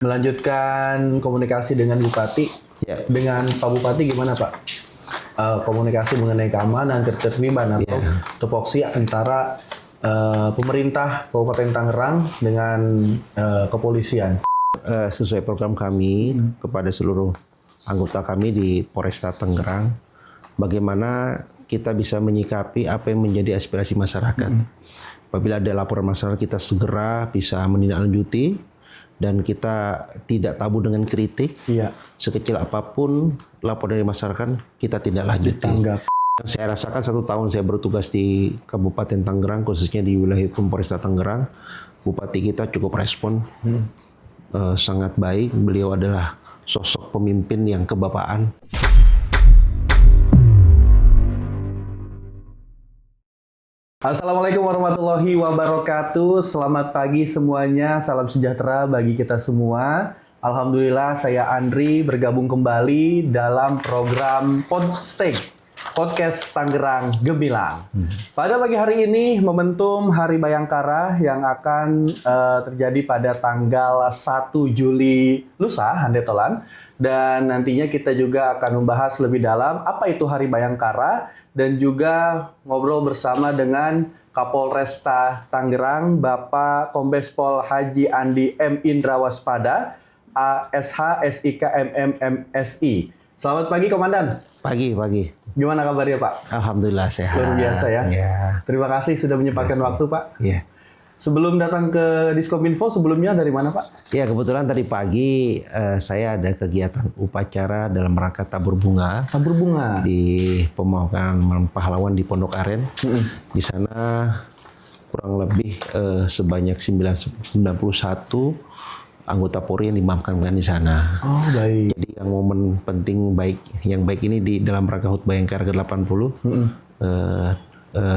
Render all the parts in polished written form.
Melanjutkan komunikasi dengan Bupati. Ya. Dengan Pak Bupati gimana Pak? Komunikasi mengenai keamanan, ketertiban atau tupoksi antara pemerintah Kabupaten Tangerang dengan kepolisian. Sesuai program kami kepada seluruh anggota kami di Polresta Tangerang, bagaimana kita bisa menyikapi apa yang menjadi aspirasi masyarakat. Apabila ada laporan masyarakat, kita segera bisa menindaklanjuti. Dan kita tidak tabu dengan kritik, sekecil apapun laporan dari masyarakat kita tidak lanjuti. Saya rasakan 1 tahun saya bertugas di Kabupaten Tangerang, khususnya di wilayah hukum Polresta Tangerang, Bupati kita cukup respon, sangat baik. Beliau adalah sosok pemimpin yang kebapaan. Assalamualaikum warahmatullahi wabarakatuh. Selamat pagi semuanya. Salam sejahtera bagi kita semua. Alhamdulillah saya Andri bergabung kembali dalam program Podcast Tangerang Gemilang. Pada pagi hari ini momentum Hari Bayangkara yang akan terjadi pada tanggal 1 Juli lusa, handetolan. Dan nantinya kita juga akan membahas lebih dalam apa itu Hari Bayangkara dan juga ngobrol bersama dengan Kapolresta Tangerang, Bapak Kombes Pol Haji Andi M. Indra Waspada, ASH SIK MM MSI. Selamat pagi Komandan. Pagi. Gimana kabarnya Pak? Alhamdulillah sehat. Luar biasa ya. Terima kasih sudah menyempatkan waktu Pak. Sebelum datang ke Diskominfo, sebelumnya dari mana Pak? Ya, kebetulan tadi pagi saya ada kegiatan upacara dalam rangka tabur bunga. Tabur bunga? Di pemakaman pahlawan di Pondok Aren. Di sana kurang lebih sebanyak 91 anggota Polri yang dimakamkan di sana. Oh, baik. Jadi yang momen penting yang baik ini di dalam rangka HUT Bayangkara ke-80,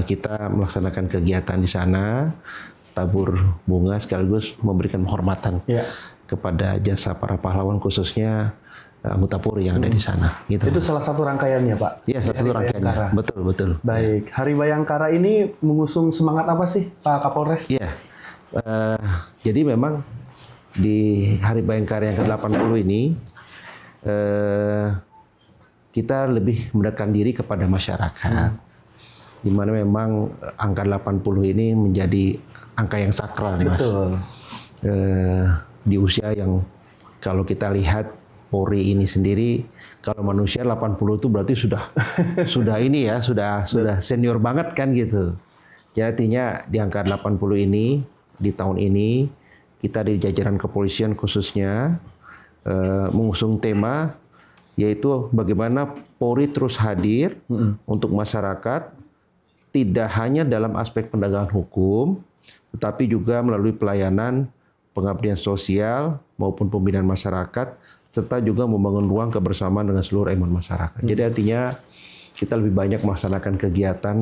kita melaksanakan kegiatan di sana, tabur bunga sekaligus memberikan penghormatan kepada jasa para pahlawan, khususnya anggota Polri yang ada di sana. Gitu. Itu salah satu rangkaiannya Pak? Iya, salah satu rangkaiannya. Betul. Baik. Hari Bayangkara ini mengusung semangat apa sih Pak Kapolres? Iya. Jadi memang di Hari Bayangkara yang ke-80 ini kita lebih mendekatkan diri kepada masyarakat. Di mana memang angka 80 ini menjadi angka yang sakral nih Mas. Betul. Di usia yang kalau kita lihat Polri ini sendiri, kalau manusia 80 itu berarti sudah ini ya, sudah senior banget kan gitu. Jadi artinya di angka 80 ini, di tahun ini, kita di jajaran kepolisian khususnya mengusung tema yaitu bagaimana Polri terus hadir untuk masyarakat, tidak hanya dalam aspek penegakan hukum, tetapi juga melalui pelayanan, pengabdian sosial maupun pembinaan masyarakat, serta juga membangun ruang kebersamaan dengan seluruh elemen masyarakat. Jadi artinya kita lebih banyak melaksanakan kegiatan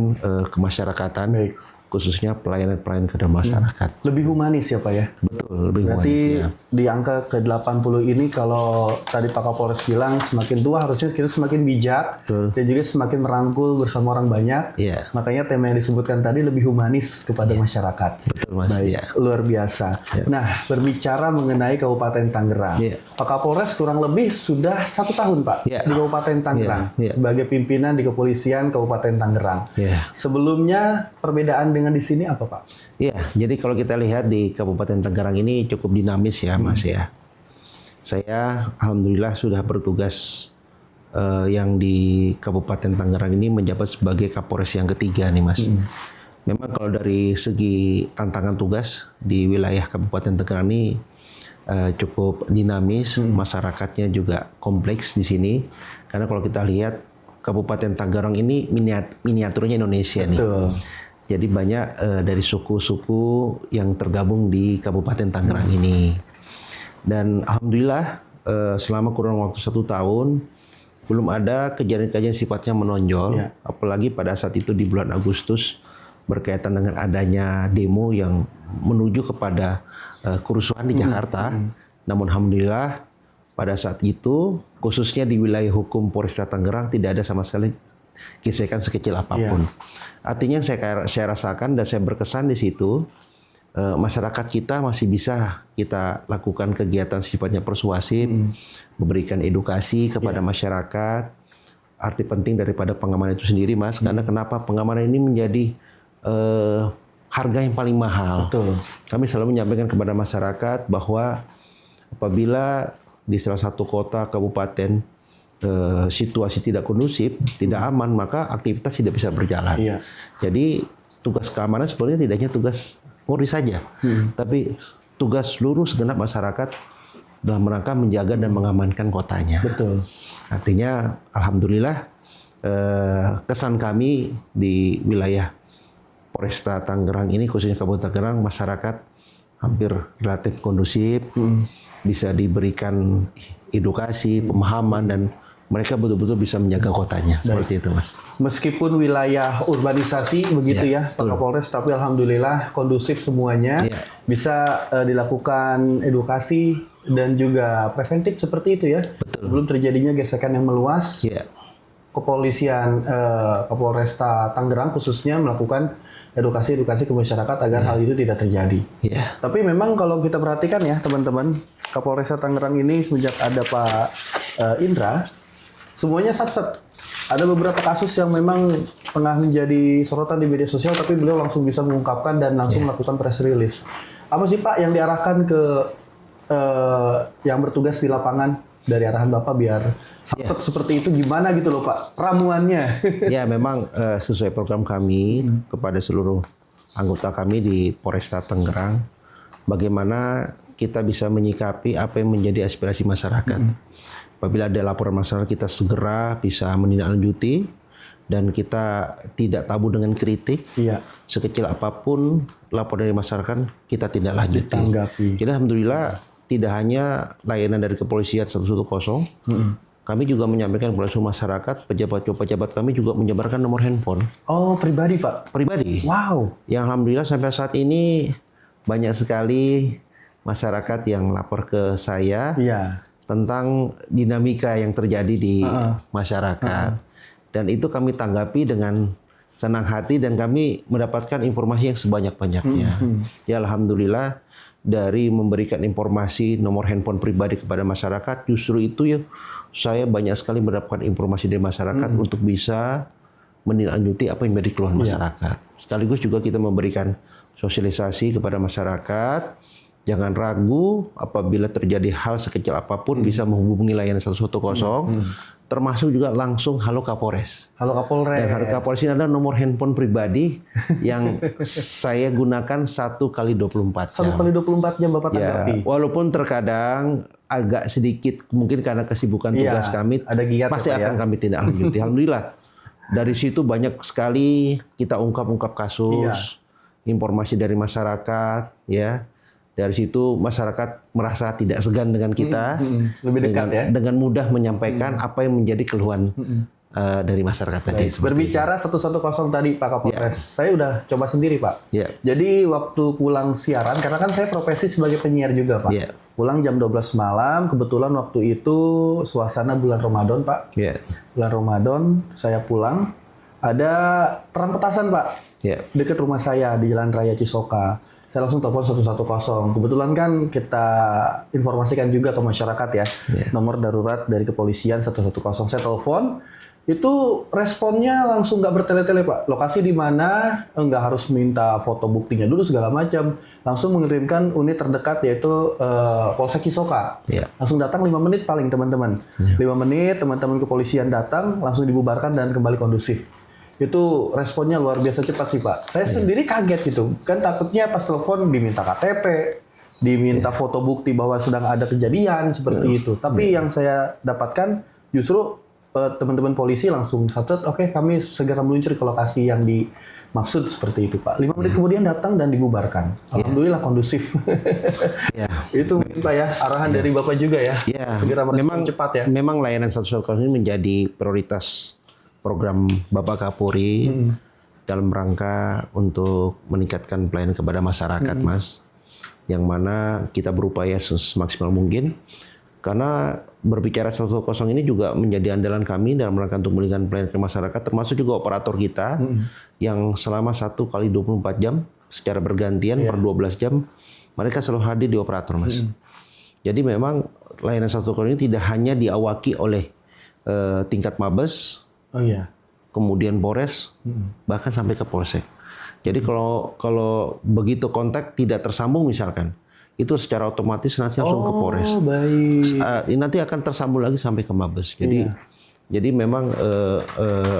kemasyarakatan, khususnya pelayanan kepada masyarakat. Lebih humanis ya Pak ya? Betul, lebih berarti humanis ya. Di angka ke-80 ini kalau tadi Pak Kapolres bilang semakin tua harusnya kita semakin bijak. Betul. Dan juga semakin merangkul bersama orang banyak. Makanya tema yang disebutkan tadi lebih humanis kepada masyarakat. Betul Mas. Baik, luar biasa. Nah, berbicara mengenai Kabupaten Tangerang. Pak Kapolres kurang lebih sudah 1 tahun Pak di Kabupaten Tangerang sebagai pimpinan di kepolisian Kabupaten Tangerang. Sebelumnya perbedaan dengan di sini apa Pak? Iya, jadi kalau kita lihat di Kabupaten Tangerang ini cukup dinamis ya Mas ya. Saya alhamdulillah sudah bertugas yang di Kabupaten Tangerang ini menjabat sebagai Kapolres yang ketiga nih Mas. Memang kalau dari segi tantangan tugas di wilayah Kabupaten Tangerang ini cukup dinamis, masyarakatnya juga kompleks di sini. Karena kalau kita lihat Kabupaten Tangerang ini miniaturnya Indonesia nih. Jadi banyak dari suku-suku yang tergabung di Kabupaten Tangerang ini. Dan alhamdulillah selama kurang waktu 1 tahun belum ada kejadian-kejadian sifatnya menonjol. Apalagi pada saat itu di bulan Agustus berkaitan dengan adanya demo yang menuju kepada kerusuhan di Jakarta. Namun alhamdulillah pada saat itu khususnya di wilayah hukum Polresta Tangerang tidak ada sama sekali gesekan sekecil apapun. Artinya yang saya rasakan dan saya berkesan di situ masyarakat kita masih bisa kita lakukan kegiatan sifatnya persuasif, memberikan edukasi kepada masyarakat. Arti penting daripada pengamanan itu sendiri, Mas, karena kenapa pengamanan ini menjadi harga yang paling mahal. Betul. Kami selalu menyampaikan kepada masyarakat bahwa apabila di salah satu kota, kabupaten, situasi tidak kondusif, tidak aman, maka aktivitas tidak bisa berjalan. Iya. Jadi tugas keamanan sebenarnya tidak hanya tugas Polri saja, tapi tugas seluruh segenap masyarakat dalam rangka menjaga dan mengamankan kotanya. Betul. Artinya, alhamdulillah kesan kami di wilayah Polresta Tangerang ini, khususnya Kabupaten Tangerang, masyarakat hampir relatif kondusif, bisa diberikan edukasi, pemahaman, dan mereka betul-betul bisa menjaga kotanya. Seperti itu, Mas. Meskipun wilayah urbanisasi begitu ya, Pak Kapolres, tapi alhamdulillah kondusif semuanya. Bisa dilakukan edukasi dan juga preventif seperti itu ya. Belum terjadinya gesekan yang meluas. Kepolisian Kapolresta Tangerang khususnya melakukan edukasi ke masyarakat agar hal itu tidak terjadi. Tapi memang kalau kita perhatikan ya teman-teman, Kapolresta Tangerang ini semenjak ada Pak Indra, semuanya satset. Ada beberapa kasus yang memang tengah menjadi sorotan di media sosial, tapi beliau langsung bisa mengungkapkan dan langsung melakukan press release. Apa sih Pak yang diarahkan ke yang bertugas di lapangan dari arahan Bapak biar satset seperti itu gimana gitu loh Pak ramuannya? Ya memang sesuai program kami kepada seluruh anggota kami di Polresta Tangerang, bagaimana kita bisa menyikapi apa yang menjadi aspirasi masyarakat. Apabila ada laporan masyarakat, kita segera bisa menindaklanjuti dan kita tidak tabu dengan kritik. Sekecil apapun laporan dari masyarakat, kita tidak lanjuti. Jadi alhamdulillah tidak hanya layanan dari kepolisian 110, kami juga menyampaikan kepada seluruh masyarakat, pejabat kami juga menyebarkan nomor handphone. Oh, pribadi Pak? Pribadi. Wow. Yang alhamdulillah sampai saat ini banyak sekali masyarakat yang lapor ke saya tentang dinamika yang terjadi di masyarakat. Dan itu kami tanggapi dengan senang hati dan kami mendapatkan informasi yang sebanyak-banyaknya. Ya alhamdulillah dari memberikan informasi nomor handphone pribadi kepada masyarakat, justru itu ya saya banyak sekali mendapatkan informasi dari masyarakat untuk bisa menindaklanjuti apa yang menjadi keluhan masyarakat. Sekaligus juga kita memberikan sosialisasi kepada masyarakat. Jangan ragu apabila terjadi hal sekecil apapun bisa menghubungi layanan 110, termasuk juga langsung Halo Kapolres. Halo Kapolres. Dan Halo Kapolres ini ada nomor handphone pribadi yang saya gunakan 1 kali 24 jam. 1 kali 24 jam Bapak tanggapi. Walaupun terkadang agak sedikit mungkin karena kesibukan tugas kami, ada pasti akan kami tindak lanjuti. Alhamdulillah dari situ banyak sekali kita ungkap kasus, informasi dari masyarakat, ya. Dari situ masyarakat merasa tidak segan dengan kita, lebih dekat dengan mudah menyampaikan apa yang menjadi keluhan dari masyarakat tadi. Berbicara 110 tadi Pak Kapolres, saya udah coba sendiri Pak. Jadi waktu pulang siaran, karena kan saya profesi sebagai penyiar juga Pak. Pulang jam 12 malam, kebetulan waktu itu suasana bulan Ramadan Pak. Bulan Ramadan saya pulang, ada perang petasan Pak, dekat rumah saya di Jalan Raya Cisoka. Saya langsung telepon 110. Kebetulan kan kita informasikan juga ke masyarakat ya. Nomor darurat dari kepolisian 110. Saya telepon, itu responnya langsung nggak bertele-tele Pak. Lokasi di mana, nggak harus minta foto buktinya dulu segala macam. Langsung mengirimkan unit terdekat yaitu Polsek Cisoka. Langsung datang 5 menit paling teman-teman. 5 menit teman-teman kepolisian datang, langsung dibubarkan dan kembali kondusif. Itu responnya luar biasa cepat sih Pak. Saya sendiri kaget gitu. Kan takutnya pas telepon diminta KTP, diminta foto bukti bahwa sedang ada kejadian seperti itu. Tapi yang saya dapatkan justru teman-teman polisi langsung satset, oke kami segera meluncur ke lokasi yang dimaksud seperti itu Pak. 5 menit kemudian datang dan dibubarkan. Alhamdulillah kondusif. Itu mungkin Pak ya, arahan dari Bapak juga ya. Segera merespon cepat ya. Memang layanan 110 ini menjadi prioritas program Bapak Kapolri dalam rangka untuk meningkatkan pelayanan kepada masyarakat, Mas. Yang mana kita berupaya semaksimal mungkin. Karena berbicara 110 ini juga menjadi andalan kami dalam rangka untuk meningkatkan pelayanan ke masyarakat, termasuk juga operator kita yang selama 1 kali 24 jam secara bergantian per 12 jam mereka selalu hadir di operator, Mas. Jadi memang layanan 112 ini tidak hanya diawaki oleh tingkat Mabes, kemudian Polres, bahkan sampai ke Polsek. Jadi kalau begitu kontak tidak tersambung misalkan, itu secara otomatis nanti langsung ke Polres. Baik. Nanti akan tersambung lagi sampai ke Mabes. Jadi memang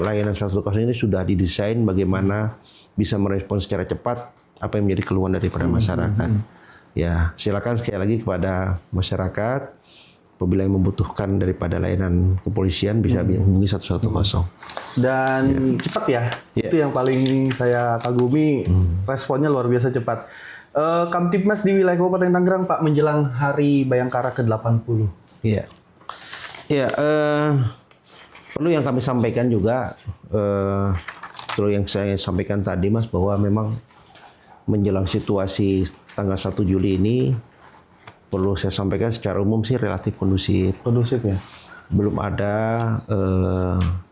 layanan 112 ini sudah didesain bagaimana bisa merespon secara cepat apa yang menjadi keluhan daripada masyarakat. Ya, silakan sekali lagi kepada masyarakat apabila yang membutuhkan daripada layanan kepolisian bisa hubungi 110. Dan cepat ya. Itu yang paling saya kagumi, responnya luar biasa cepat. Kamtibmas di wilayah Kabupaten Tangerang, Pak, menjelang Hari Bayangkara ke-80. Iya. Iya, perlu yang kami sampaikan juga, perlu yang saya sampaikan tadi, Mas, bahwa memang menjelang situasi tanggal 1 Juli ini, perlu saya sampaikan secara umum sih relatif kondusif. Kondusif ya? Belum ada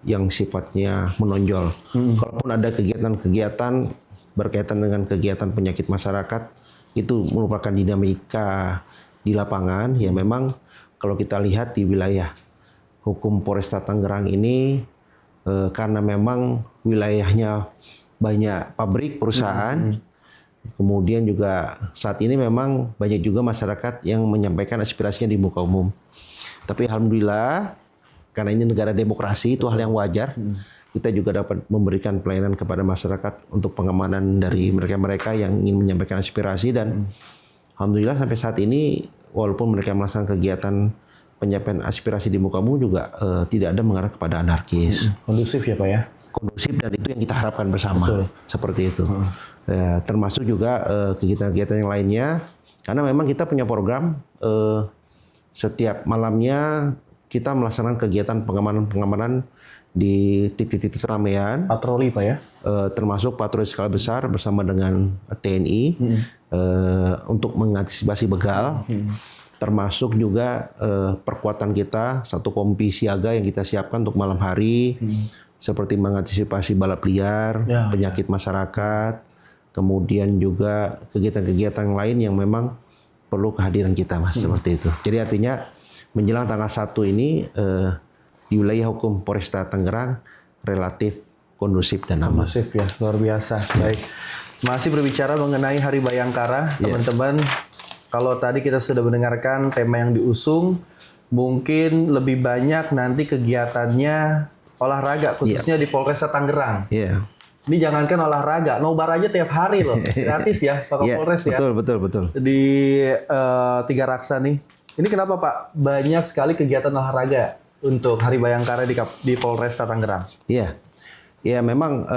yang sifatnya menonjol. Kalaupun ada kegiatan-kegiatan berkaitan dengan kegiatan penyakit masyarakat, itu merupakan dinamika di lapangan. Ya memang kalau kita lihat di wilayah hukum Polresta Tangerang ini, karena memang wilayahnya banyak pabrik, perusahaan, kemudian juga saat ini memang banyak juga masyarakat yang menyampaikan aspirasinya di muka umum. Tapi alhamdulillah, karena ini negara demokrasi, itu hal yang wajar. Kita juga dapat memberikan pelayanan kepada masyarakat untuk pengamanan dari mereka-mereka yang ingin menyampaikan aspirasi. Dan alhamdulillah sampai saat ini, walaupun mereka melaksanakan kegiatan penyampaian aspirasi di muka umum juga tidak ada mengarah kepada anarkis. Kondusif ya Pak ya? Kondusif, dan itu yang kita harapkan bersama. Seperti itu. Termasuk juga kegiatan-kegiatan yang lainnya. Karena memang kita punya program setiap malamnya kita melaksanakan kegiatan pengamanan di titik-titik keramaian. Patroli Pak ya? Termasuk patroli skala besar bersama dengan TNI untuk mengantisipasi begal. Termasuk juga perkuatan kita, satu kompi siaga yang kita siapkan untuk malam hari, seperti mengantisipasi balap liar, penyakit masyarakat, kemudian juga kegiatan-kegiatan lain yang memang perlu kehadiran kita, Mas, seperti itu. Jadi artinya menjelang tanggal 1 ini di wilayah hukum Polresta Tangerang relatif kondusif dan aman. Kondusif ya, luar biasa. Baik, masih berbicara mengenai Hari Bayangkara, teman-teman. Kalau tadi kita sudah mendengarkan tema yang diusung, mungkin lebih banyak nanti kegiatannya olahraga, khususnya di Polresta Tangerang. Ini jangankan olahraga, nobar aja tiap hari loh, gratis ya Pak Kapolres ya. Betul. Di Tiga Raksa nih. Ini kenapa Pak banyak sekali kegiatan olahraga untuk Hari Bayangkara di Polresta Tangerang? Iya, memang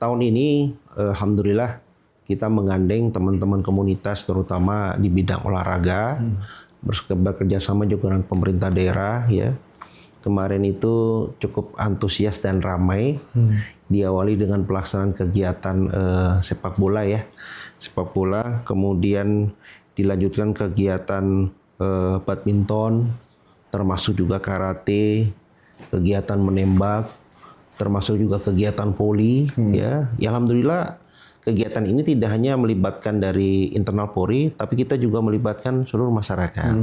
tahun ini alhamdulillah kita menggandeng teman-teman komunitas terutama di bidang olahraga, bekerja sama juga dengan pemerintah daerah ya. Kemarin itu cukup antusias dan ramai, diawali dengan pelaksanaan kegiatan sepak bola ya, sepak bola, kemudian dilanjutkan kegiatan badminton, termasuk juga karate, kegiatan menembak, termasuk juga kegiatan voli ya. Ya alhamdulillah kegiatan ini tidak hanya melibatkan dari internal Polri, tapi kita juga melibatkan seluruh masyarakat.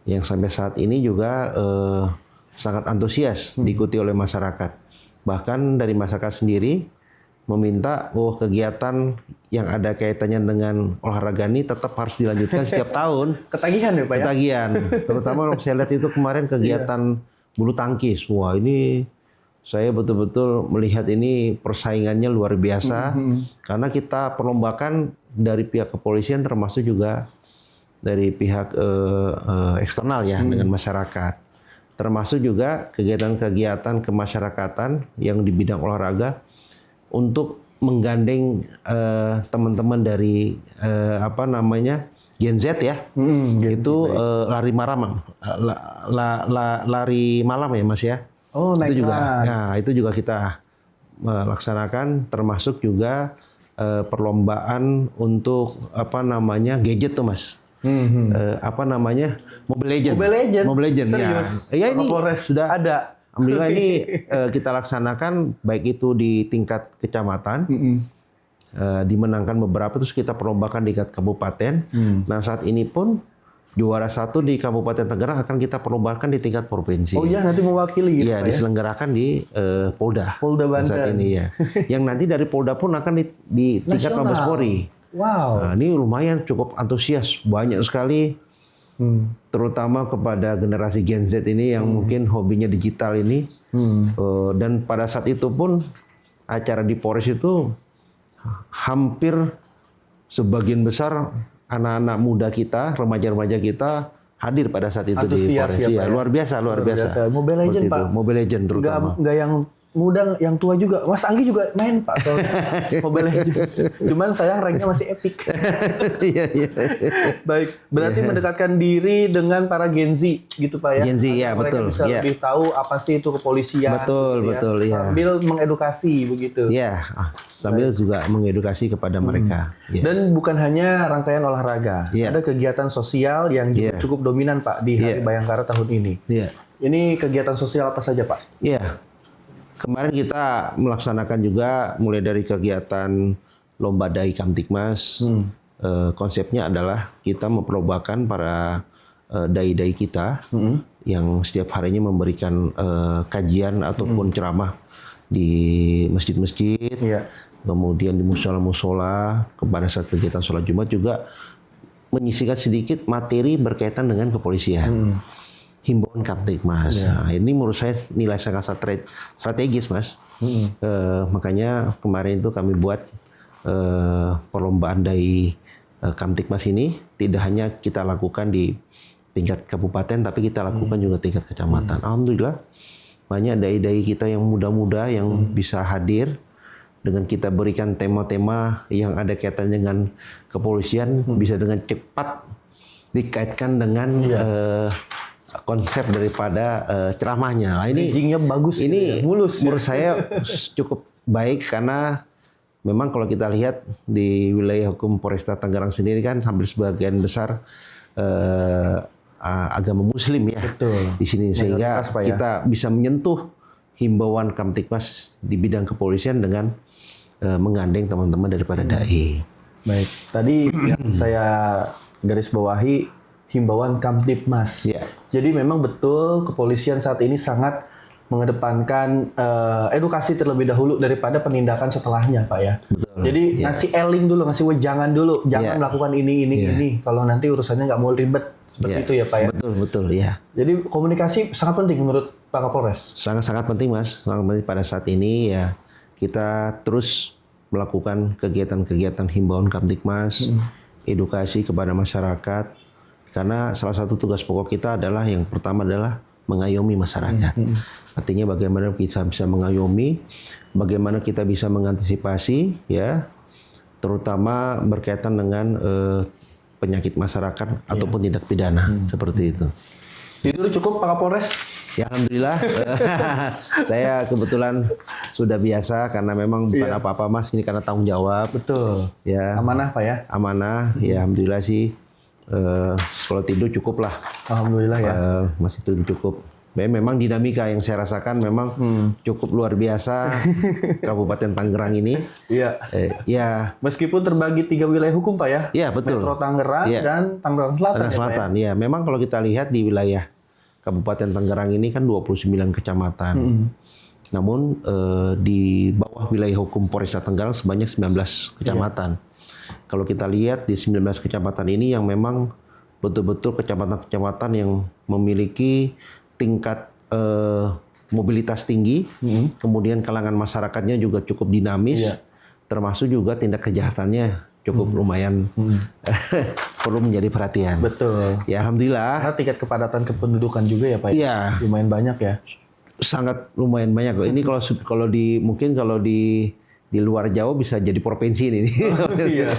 Yang sampai saat ini juga sangat antusias diikuti oleh masyarakat. Bahkan dari masyarakat sendiri meminta kegiatan yang ada kaitannya dengan olahraga ini tetap harus dilanjutkan setiap tahun. Ketagihan ya Pak ya? Ketagihan. Terutama saya lihat itu kemarin kegiatan bulu tangkis. Wah ini saya betul-betul melihat ini persaingannya luar biasa. Karena kita perlombakan dari pihak kepolisian termasuk juga dari pihak eksternal ya dengan masyarakat. Termasuk juga kegiatan-kegiatan kemasyarakatan yang di bidang olahraga untuk menggandeng teman-teman dari Gen Z ya. Itu lari malam, lari malam ya Mas ya. Itu juga, itu juga kita laksanakan, termasuk juga perlombaan untuk gadget tuh Mas. Mobile Legend. Serius? Ya ini Polres sudah ada. Alhamdulillah ini kita laksanakan baik itu di tingkat kecamatan, dimenangkan beberapa, terus kita perlombakan di tingkat kabupaten. Nah saat ini pun juara 1 di Kabupaten Tangerang akan kita perlombakan di tingkat provinsi. Oh iya, nanti mewakili gitu Iya, Pak ya? diselenggarakan di Polda. Polda Banten. Saat ini ya. Yang nanti dari Polda pun akan di tingkat Nasional. Mabes Polri. Wow. Nah, ini lumayan cukup antusias, banyak sekali, terutama kepada generasi Gen Z ini yang mungkin hobinya digital ini. Dan pada saat itu pun acara di Polres itu hampir sebagian besar anak-anak muda kita, remaja-remaja kita hadir pada saat itu di Antusias Polres. ya, Pak, Iya, ya? luar biasa. Mobile Legends, Seperti Pak. itu. Mobile Legends terutama. Nggak yang muda, yang tua juga. Mas Anggi juga main Pak soalnya Mobile Legends. Cuman sayang ranknya masih epic. Iya, iya. Baik, berarti mendekatkan diri dengan para Gen Z gitu Pak ya. Gen Z, ya, Agar mereka betul, bisa ya. lebih tahu apa sih itu kepolisian. Betul, gitu betul, ya. Sambil mengedukasi begitu. Iya, sambil juga mengedukasi kepada mereka. Ya. Dan bukan hanya rangkaian olahraga, Iya. ada kegiatan sosial yang juga Iya. cukup dominan Pak di Hari Bayangkara tahun ini. Iya. Ini kegiatan sosial apa saja Pak? Iya. Kemarin kita melaksanakan juga mulai dari kegiatan Lomba Dai Kamtibmas. Konsepnya adalah kita memperlobakan para dai-dai kita yang setiap harinya memberikan kajian ataupun ceramah di masjid-masjid, Iya. kemudian di musola-musola, kepada saat kegiatan sholat Jumat juga menyisikan sedikit materi berkaitan dengan kepolisian. Himbauan Kamtibmas. Nah, ini menurut saya nilai sangat strategis, Mas. Makanya kemarin itu kami buat perlombaan dai Kamtibmas ini tidak hanya kita lakukan di tingkat kabupaten, tapi kita lakukan juga tingkat kecamatan. Alhamdulillah banyak dai-dai kita yang muda-muda yang bisa hadir dengan kita berikan tema-tema yang ada kaitan dengan kepolisian, bisa dengan cepat dikaitkan dengan konsep daripada ceramahnya. Nah, ini Bridging-nya bagus, ini mulus. menurut saya cukup baik karena memang kalau kita lihat di wilayah hukum Polresta Tangerang sendiri kan hampir sebagian besar agama Muslim ya. Betul. Di sini sehingga Mayoritas, Pak, ya. kita bisa menyentuh himbauan Kamtibmas di bidang kepolisian dengan menggandeng teman-teman daripada dai. Baik, tadi yang saya garis bawahi himbauan Kamtibmas. Iya. Jadi memang betul kepolisian saat ini sangat mengedepankan edukasi terlebih dahulu daripada penindakan setelahnya, Pak ya. Betul. Jadi ngasih eling dulu, ngasih wejangan dulu, jangan Iya. melakukan ini. Kalau nanti urusannya nggak mau ribet seperti itu ya, Pak ya. Betul ya. Jadi komunikasi sangat penting menurut Pak Kapolres. Sangat-sangat penting, Mas. Sangat penting pada saat ini ya kita terus melakukan kegiatan-kegiatan himbauan Kamtibmas, edukasi kepada masyarakat. Karena salah satu tugas pokok kita adalah yang pertama adalah mengayomi masyarakat. Artinya bagaimana kita bisa mengayomi, bagaimana kita bisa mengantisipasi ya, terutama berkaitan dengan penyakit masyarakat ataupun tindak pidana seperti itu. Tidur cukup Pak Kapolres? Ya alhamdulillah, saya kebetulan sudah biasa karena memang bukan apa-apa Mas, ini karena tanggung jawab. Betul. Ya. Amanah Pak ya? Amanah, ya alhamdulillah sih. Kalau tidur cukup lah, Alhamdulillah ya. masih tidur cukup. Memang dinamika yang saya rasakan memang cukup luar biasa Kabupaten Tangerang ini. Iya. Ya, Meskipun terbagi 3 wilayah hukum Pak ya? Iya, betul. Metro Tangerang Iya. dan Tangerang Selatan. Tangerang ya, Pak, Selatan. Ya, memang kalau kita lihat di wilayah Kabupaten Tangerang ini kan 29 kecamatan. Namun di bawah wilayah hukum Polresta Tangerang sebanyak 19 kecamatan. Kalau kita lihat di 19 kecamatan ini yang memang betul-betul kecamatan-kecamatan yang memiliki tingkat mobilitas tinggi, kemudian kalangan masyarakatnya juga cukup dinamis, termasuk juga tindak kejahatannya cukup lumayan perlu menjadi perhatian. Betul. Ya alhamdulillah. Karena tingkat kepadatan kependudukan juga ya Pak. Iya. Lumayan banyak ya. Sangat lumayan banyak. Ini kalau di mungkin kalau di luar Jawa bisa jadi provinsi ini. Iya.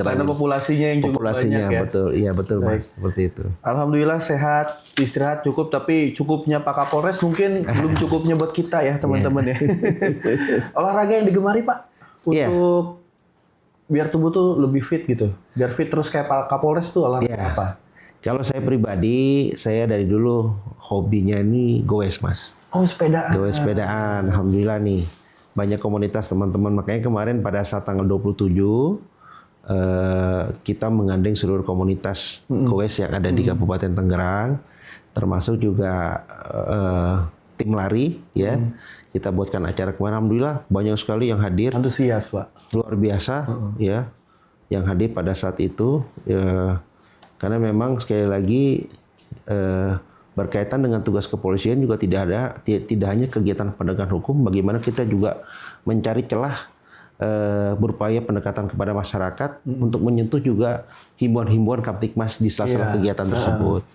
Karena populasinya yang cukup populasinya banyak ya. betul. Iya betul Mas, seperti itu. Alhamdulillah sehat, istirahat cukup, tapi cukupnya Pak Kapolres mungkin belum cukupnya buat kita ya teman-teman ya. Olahraga yang digemari Pak untuk biar tubuh tuh lebih fit gitu, biar fit terus kayak Pak Kapolres tuh olahraga apa? Kalau saya pribadi, saya dari dulu hobinya ini goes Mas. Oh sepedaan. Goes sepedaan, alhamdulillah nih. banyak komunitas teman-teman. Makanya kemarin pada saat tanggal 27 kita menggandeng seluruh komunitas Goes yang ada di Kabupaten Tangerang, termasuk juga tim lari ya. Kita buatkan acara kemarin, alhamdulillah banyak sekali yang hadir. Antusias, Pak. Luar biasa ya yang hadir pada saat itu ya, karena memang sekali lagi berkaitan dengan tugas kepolisian juga tidak hanya kegiatan penegakan hukum, bagaimana kita juga mencari celah berupaya pendekatan kepada masyarakat untuk menyentuh juga himbauan-himbauan Kamtibmas di sela-sela kegiatan tersebut.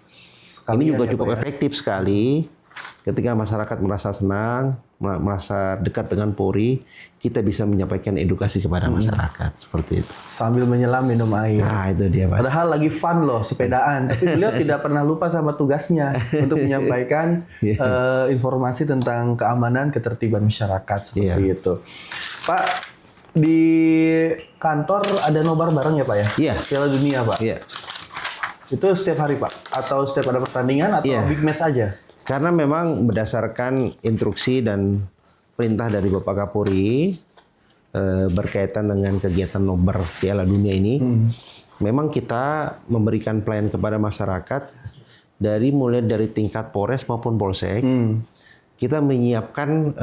Ini juga cukup efektif sekali ketika masyarakat merasa senang, merasa dekat dengan Polri, kita bisa menyampaikan edukasi kepada masyarakat seperti itu. Sambil menyelam minum air. Nah, itu dia, Mas. Padahal lagi fun loh sepedaan, tapi beliau tidak pernah lupa sama tugasnya untuk menyampaikan informasi tentang keamanan, ketertiban masyarakat seperti itu. Pak, di kantor ada nobar bareng ya, Pak ya? Iya. Piala Dunia, Pak. Iya. Itu setiap hari, Pak? Atau setiap ada pertandingan atau big match aja? Karena memang berdasarkan instruksi dan perintah dari Bapak Kapolri berkaitan dengan kegiatan nobar Piala Dunia ini, memang kita memberikan pelayanan kepada masyarakat mulai dari tingkat Polres maupun Polsek. Kita menyiapkan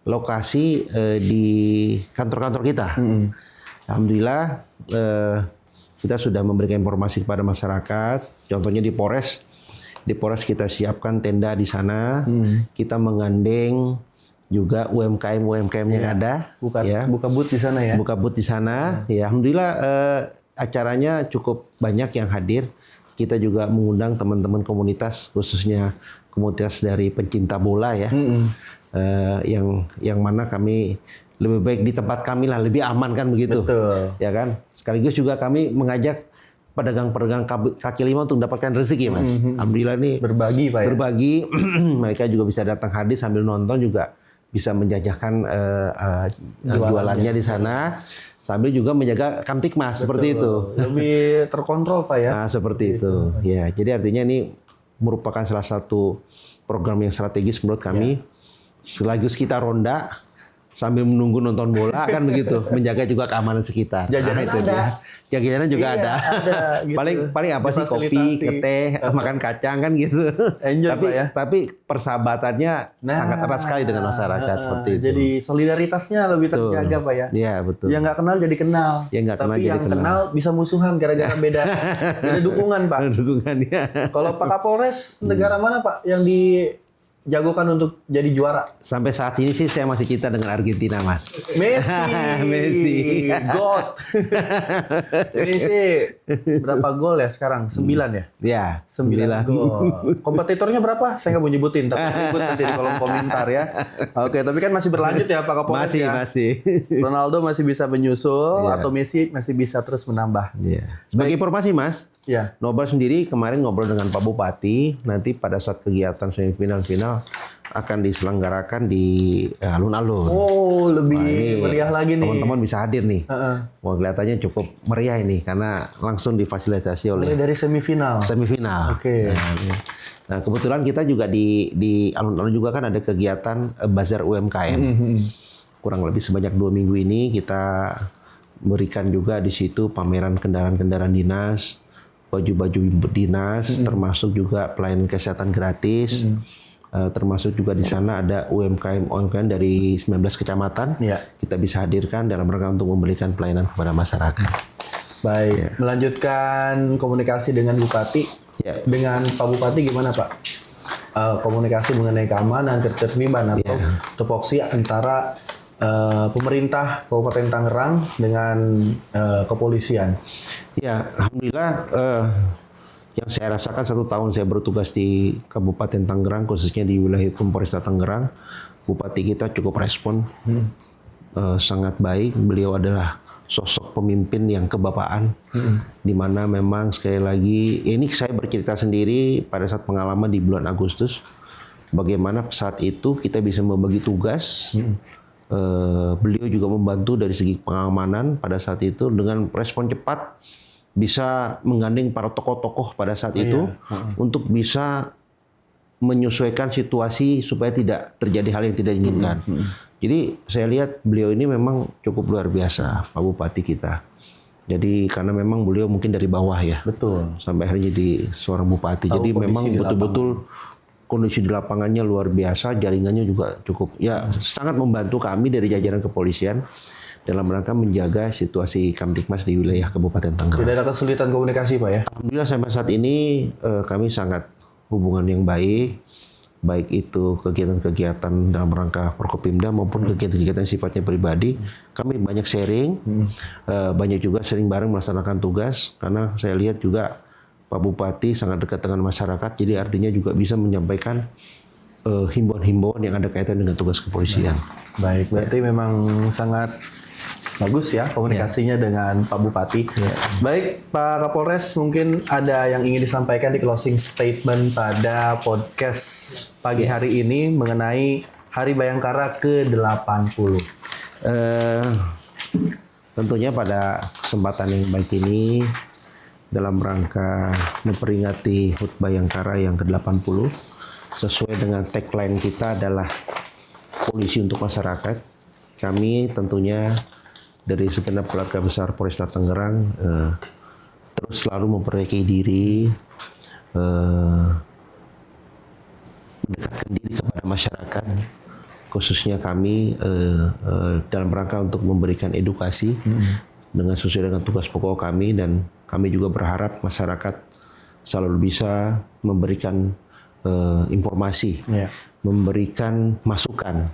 lokasi di kantor-kantor kita. Alhamdulillah kita sudah memberikan informasi kepada masyarakat. Contohnya di Polres kita siapkan tenda di sana. Kita menggandeng juga UMKM yang ada. Buka booth di sana ya. Buka booth di sana. Ya, alhamdulillah acaranya cukup banyak yang hadir. Kita juga mengundang teman-teman komunitas, khususnya komunitas dari pencinta bola ya. Yang mana kami lebih baik di tempat kami lah, lebih aman kan begitu. Betul. Ya kan. Sekaligus juga kami mengajak pedagang-pedagang kaki lima untuk mendapatkan rezeki, Mas. Alhamdulillah nih berbagi, Pak ya. Berbagi, mereka juga bisa datang hadir sambil nonton, juga bisa menjajakan jualannya di sana sambil juga menjaga Kamtibmas seperti itu. Lebih terkontrol, Pak ya. Nah, seperti itu. Ya, jadi artinya ini merupakan salah satu program yang strategis menurut kami. Sekaligus kita ronda sambil menunggu nonton bola kan begitu, menjaga juga keamanan sekitar. Jajanan itu ada. Jajanan juga Iya, ada. Gitu. paling apa sih, kopi, teh, makan kacang kan gitu. Enjoy, Pak ya. Tapi persahabatannya sangat erat sekali dengan masyarakat seperti itu. Jadi solidaritasnya lebih terjaga, Pak ya. Iya, betul. Yang nggak kenal jadi kenal. Yang nggak kenal tapi jadi yang kenal bisa musuhan gara-gara beda dukungan, Pak. Dukungan ya. Kalau Pak Kapolres, negara mana, Pak, yang dijagokan untuk jadi juara? Sampai saat ini sih saya masih cinta dengan Argentina, Mas. Messi. God. Ini sih berapa gol ya sekarang? 9 ya? Ya, 9 gol. Kompetitornya berapa? Saya nggak mau nyebutin, tapi ikut nanti di kolom komentar ya. Oke, tapi kan masih berlanjut ya Pak Kapolres ya? Masih. Ronaldo masih bisa menyusul, atau Messi masih bisa terus menambah. Sebagai informasi, Mas, Ya. Nobar sendiri kemarin ngobrol dengan Pak Bupati, nanti pada saat kegiatan semifinal final akan diselenggarakan di alun-alun. Oh, lebih meriah lagi nih. Teman-teman bisa hadir nih. Wah, kelihatannya cukup meriah ini karena langsung difasilitasi oleh Mulai dari semifinal. Oke. Nah, kebetulan kita juga di alun-alun juga kan ada kegiatan bazar UMKM. Kurang lebih sebanyak 2 minggu ini kita berikan juga di situ pameran kendaraan-kendaraan dinas, baju-baju dinas, termasuk juga pelayanan kesehatan gratis, termasuk juga di sana ada UMKM dari 19 kecamatan. Kita bisa hadirkan dalam rangka untuk memberikan pelayanan kepada masyarakat. Baik, melanjutkan komunikasi dengan Bupati. Dengan Pak Bupati gimana, Pak? Komunikasi mengenai keamanan, ketertiban atau tupoksi antara pemerintah Kabupaten Tangerang dengan kepolisian. Ya, alhamdulillah yang saya rasakan 1 tahun saya bertugas di Kabupaten Tangerang, khususnya di wilayah hukum Polresta Tangerang, Bupati kita cukup respon sangat baik. Beliau adalah sosok pemimpin yang kebapaan, di mana memang sekali lagi ini saya bercerita sendiri pada saat pengalaman di bulan Agustus, bagaimana saat itu kita bisa membagi tugas. Beliau juga membantu dari segi pengamanan pada saat itu dengan respon cepat, bisa menggandeng para tokoh-tokoh pada saat itu untuk bisa menyesuaikan situasi supaya tidak terjadi hal yang tidak diinginkan. Jadi saya lihat beliau ini memang cukup luar biasa, Pak Bupati kita. Jadi karena memang beliau mungkin dari bawah ya, Betul. sampai akhirnya jadi seorang bupati. Tahu Jadi kondisi memang di betul-betul kondisi di lapangannya luar biasa, jaringannya juga cukup ya sangat membantu kami dari jajaran kepolisian dalam rangka menjaga situasi Kamtibmas di wilayah Kabupaten Tangerang. Tidak ada kesulitan komunikasi Pak ya? Alhamdulillah sampai saat ini kami sangat hubungan yang baik itu kegiatan-kegiatan dalam rangka Forkopimda maupun kegiatan-kegiatan sifatnya pribadi. Kami banyak sharing, banyak juga sering bareng melaksanakan tugas, karena saya lihat juga Pak Bupati sangat dekat dengan masyarakat, jadi artinya juga bisa menyampaikan himbauan-himbauan yang ada kaitan dengan tugas kepolisian. Baik, berarti memang sangat bagus ya komunikasinya dengan Pak Bupati. Baik, Pak Kapolres, mungkin ada yang ingin disampaikan di closing statement pada podcast pagi hari ini mengenai Hari Bayangkara ke-80. Tentunya pada kesempatan yang baik ini dalam rangka memperingati HUT Bayangkara yang ke-80 sesuai dengan tagline kita adalah polisi untuk masyarakat. Kami tentunya dari segenap keluarga besar Polresta Tangerang terus selalu memperbaiki diri, mendekatkan diri kepada masyarakat, khususnya kami dalam rangka untuk memberikan edukasi dengan sesuai dengan tugas pokok kami, dan kami juga berharap masyarakat selalu bisa memberikan informasi, memberikan masukan,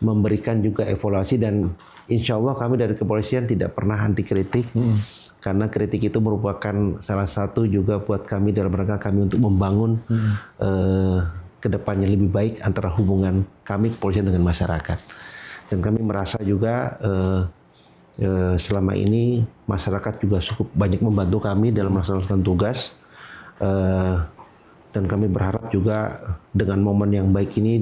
memberikan juga evaluasi, dan insya Allah kami dari kepolisian tidak pernah anti kritik, karena kritik itu merupakan salah satu juga buat kami dalam rangka kami untuk membangun kedepannya lebih baik antara hubungan kami kepolisian dengan masyarakat. Dan kami merasa juga selama ini masyarakat juga cukup banyak membantu kami dalam melaksanakan tugas. Dan kami berharap juga dengan momen yang baik ini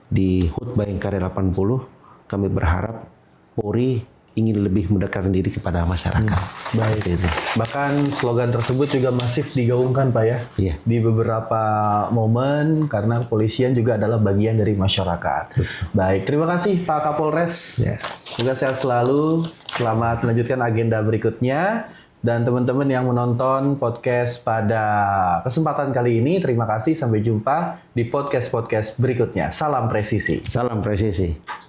di HUT Bayangkara 80, kami berharap Polri ingin lebih mendekatkan diri kepada masyarakat. Baik. Gitu. Bahkan slogan tersebut juga masif digaungkan Pak ya, di beberapa momen, karena kepolisian juga adalah bagian dari masyarakat. Baik, terima kasih Pak Kapolres. Semoga sehat selalu, selamat melanjutkan agenda berikutnya. Dan teman-teman yang menonton podcast pada kesempatan kali ini, terima kasih. Sampai jumpa di podcast-podcast berikutnya. Salam presisi. Salam presisi.